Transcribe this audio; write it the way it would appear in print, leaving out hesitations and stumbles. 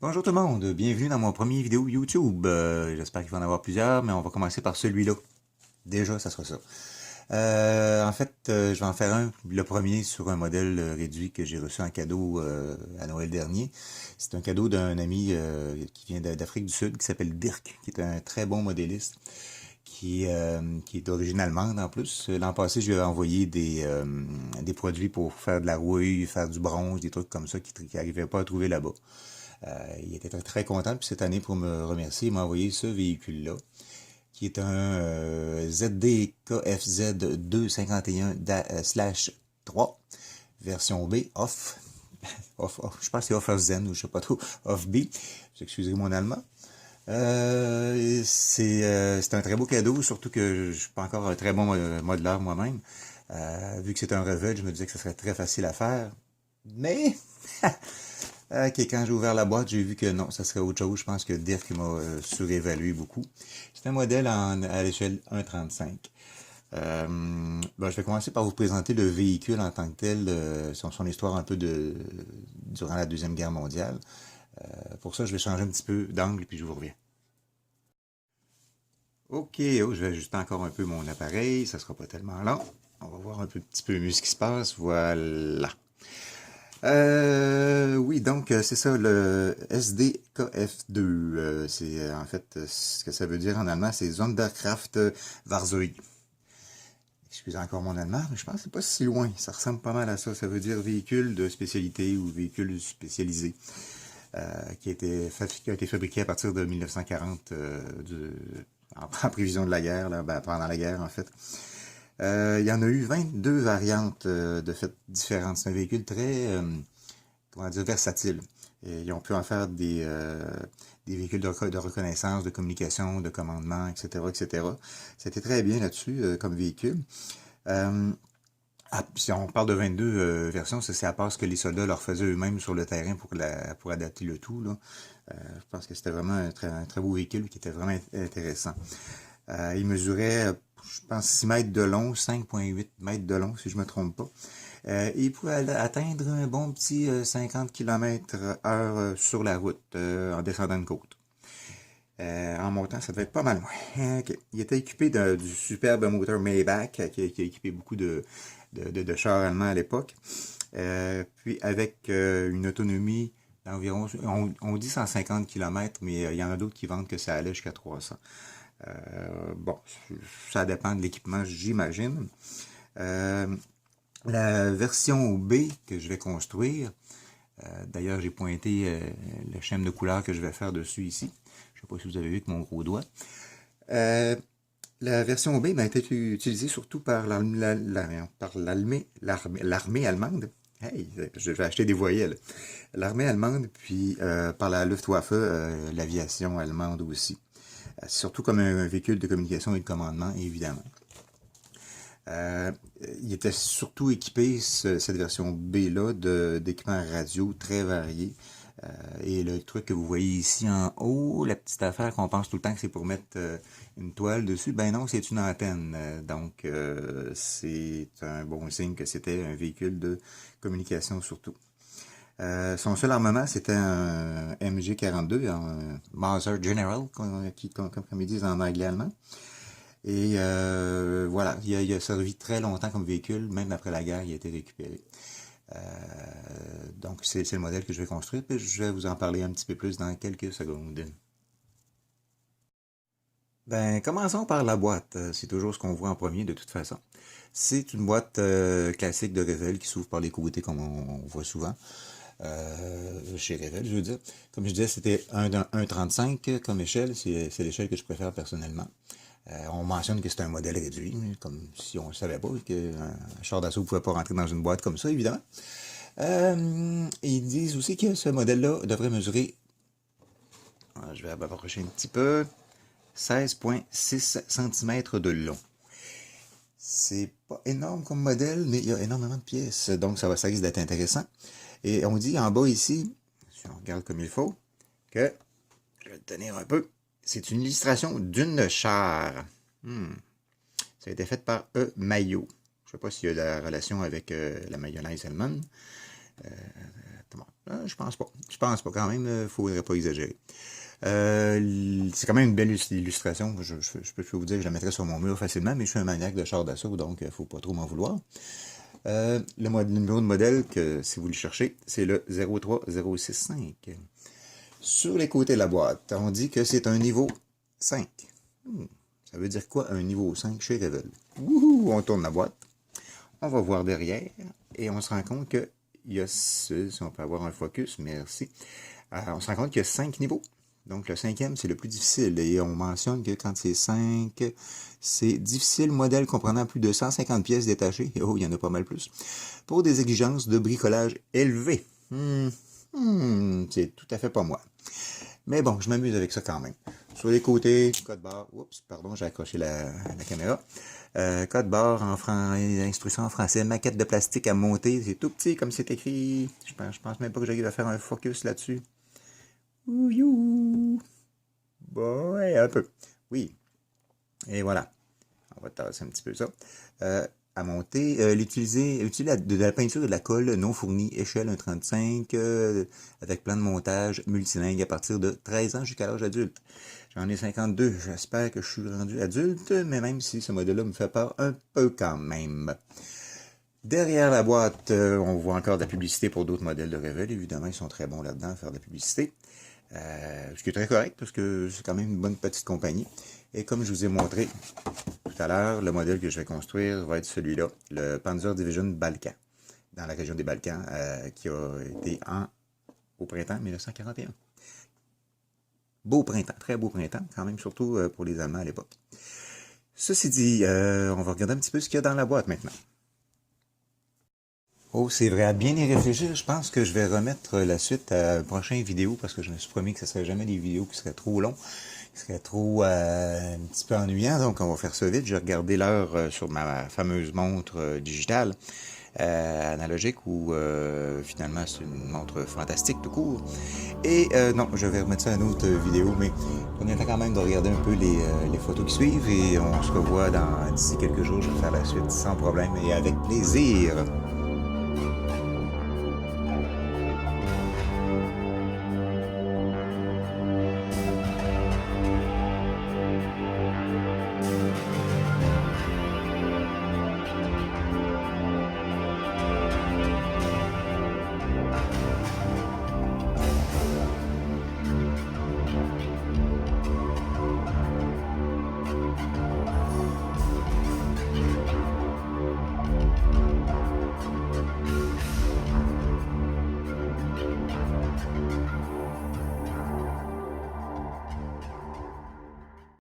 Bonjour tout le monde, bienvenue dans mon premier vidéo YouTube. J'espère qu'il va en avoir plusieurs, mais on va commencer par celui-là. Déjà, ça sera ça. Je vais en faire le premier sur un modèle réduit que j'ai reçu en cadeau à Noël dernier. C'est un cadeau d'un ami qui vient d'Afrique du Sud, qui s'appelle Dirk, qui est un très bon modéliste, qui est d'origine allemande en plus. L'an passé, je lui ai envoyé des produits pour faire de la rouille, faire du bronze, des trucs comme ça qu'il n'arrivait pas à trouver là-bas. Il était très, très content, puis cette année, pour me remercier, il m'a envoyé ce véhicule-là, qui est un ZD KFZ 251/3, version B, off. Je pense que c'est off of Zen, ou je sais pas trop, off B. Vous excusez mon allemand. C'est un très beau cadeau, surtout que je suis pas encore un très bon modeleur moi-même. Vu que c'est un revet, je me disais que ce serait très facile à faire. Mais Ok, quand j'ai ouvert la boîte, j'ai vu que non, ça serait autre chose. Je pense que Dirk m'a surévalué beaucoup. C'est un modèle à l'échelle 1,35. Je vais commencer par vous présenter le véhicule en tant que tel, son histoire un peu durant la Deuxième Guerre mondiale. Pour ça, je vais changer un petit peu d'angle, puis je vous reviens. Ok, oh, je vais ajuster encore un peu mon appareil, ça sera pas tellement long. On va voir un petit peu mieux ce qui se passe. Voilà. Oui, donc c'est ça, le SDKF2. C'est en fait ce que ça veut dire en allemand, c'est Sonderkraft Fahrzeug. Excusez encore mon allemand, mais je pense que c'est pas si loin. Ça ressemble pas mal à ça. Ça veut dire véhicule de spécialité ou véhicule spécialisé, qui a été fabriqué à partir de 1940, en prévision de la guerre, là, pendant la guerre en fait. Il y en a eu 22 variantes de fait différentes. C'est un véhicule très, comment dire, versatile. Et ils ont pu en faire des véhicules de reconnaissance, de communication, de commandement, etc., etc. C'était très bien là-dessus comme véhicule. Euh, Si on parle de 22 versions, c'est à part ce que les soldats leur faisaient eux-mêmes sur le terrain pour adapter le tout, là. Je pense que c'était vraiment un très beau véhicule qui était vraiment intéressant. Il mesurait, je pense, 6 mètres de long, 5,8 mètres de long, si je ne me trompe pas. Il pouvait atteindre un bon petit 50 km/h sur la route en descendant une côte. En montant, ça devait être pas mal moins. Ok. Il était équipé du superbe moteur Maybach qui a équipé beaucoup de chars allemands à l'époque. Puis avec une autonomie d'environ, on dit 150 km, mais il y en a d'autres qui vendent que ça allait jusqu'à 300. Bon, ça dépend de l'équipement, j'imagine. Euh, la version B que je vais construire, d'ailleurs j'ai pointé le schème de couleur que je vais faire dessus ici. Je ne sais pas si vous avez vu avec mon gros doigt. Euh, la version B a été utilisée surtout par l'armée allemande. Hey, je vais acheter des voyelles. L'armée allemande, puis par la Luftwaffe, l'aviation allemande aussi. Surtout comme un véhicule de communication et de commandement, évidemment. Euh, il était surtout équipé, cette version B-là, d'équipements radio très variés. Et le truc que vous voyez ici en haut, la petite affaire qu'on pense tout le temps que c'est pour mettre une toile dessus, ben non, c'est une antenne. C'est un bon signe que c'était un véhicule de communication surtout. Son seul armement, c'était un MG42, un Mauser General, comme ils disent en anglais-allemand. Et voilà, il a servi très longtemps comme véhicule, même après la guerre, il a été récupéré. Euh, donc, c'est le modèle que je vais construire, puis je vais vous en parler un petit peu plus dans quelques secondes. Ben, commençons par la boîte. C'est toujours ce qu'on voit en premier de toute façon. C'est une boîte classique de Revell qui s'ouvre par les côtés comme on voit souvent. Chez Revell, je veux dire. Comme je disais, c'était 1,35 comme échelle. C'est l'échelle que je préfère personnellement. On mentionne que c'est un modèle réduit, comme si on ne le savait pas, qu'un char d'assaut ne pouvait pas rentrer dans une boîte comme ça, évidemment. Ils disent aussi que ce modèle-là devrait mesurer, je vais approcher un petit peu, 16,6 cm de long. C'est pas énorme comme modèle, mais il y a énormément de pièces, donc ça risque d'être intéressant. Et on dit en bas ici, si on regarde comme il faut, que, je vais le tenir un peu, c'est une illustration d'une char. Ça a été fait par Mayo. Je ne sais pas s'il y a la relation avec la mayonnaise allemande. Je pense pas. Je pense pas quand même, il ne faudrait pas exagérer. C'est quand même une belle illustration. Je peux vous dire que je la mettrais sur mon mur facilement, mais je suis un maniaque de chars d'assaut, donc il ne faut pas trop m'en vouloir. Le numéro de modèle, que si vous le cherchez, c'est le 03065. Sur les côtés de la boîte, on dit que c'est un niveau 5. Ça veut dire quoi, un niveau 5 chez Revell? Wouhou! On tourne la boîte. On va voir derrière, et on se rend compte qu'il y a, si on peut avoir un focus, merci. On se rend compte qu'il y a 5 niveaux. Donc, le 5e, c'est le plus difficile. Et on mentionne que quand c'est 5, c'est difficile, modèle comprenant plus de 150 pièces détachées. Oh, il y en a pas mal plus. Pour des exigences de bricolage élevées. C'est tout à fait pas moi. Mais bon, je m'amuse avec ça quand même. Sur les côtés, code barre. Oups, pardon, j'ai accroché la caméra. Code barre, instruction en français, maquette de plastique à monter. C'est tout petit comme c'est écrit. Je pense même pas que j'arrive à faire un focus là-dessus. Ouh, bon, ouais, un peu. Oui. Et voilà. On va tasser un petit peu ça. À monter, utiliser de la peinture et de la colle non fournie, échelle 1,35 avec plan de montage multilingue à partir de 13 ans jusqu'à l'âge adulte. J'en ai 52. J'espère que je suis rendu adulte, mais même si ce modèle-là me fait peur un peu quand même. Derrière la boîte, on voit encore de la publicité pour d'autres modèles de Revell. Évidemment, ils sont très bons là-dedans à faire de la publicité. Ce qui est très correct parce que c'est quand même une bonne petite compagnie. Et comme je vous ai montré tout à l'heure, le modèle que je vais construire va être celui-là, le Panzer Division Balkan, dans la région des Balkans, qui a été au printemps 1941. Beau printemps, très beau printemps, quand même, surtout pour les Allemands à l'époque. Ceci dit, on va regarder un petit peu ce qu'il y a dans la boîte maintenant. Oh, c'est vrai, à bien y réfléchir, je pense que je vais remettre la suite à une prochaine vidéo parce que je me suis promis que ce ne serait jamais des vidéos qui seraient trop longues, qui seraient trop un petit peu ennuyants, donc on va faire ça vite. J'ai regardé l'heure sur ma fameuse montre digitale analogique où finalement c'est une montre fantastique tout court. Et non, je vais remettre ça à une autre vidéo, mais on attend quand même de regarder un peu les photos qui suivent et on se revoit d'ici quelques jours. Je vais faire la suite sans problème et avec plaisir.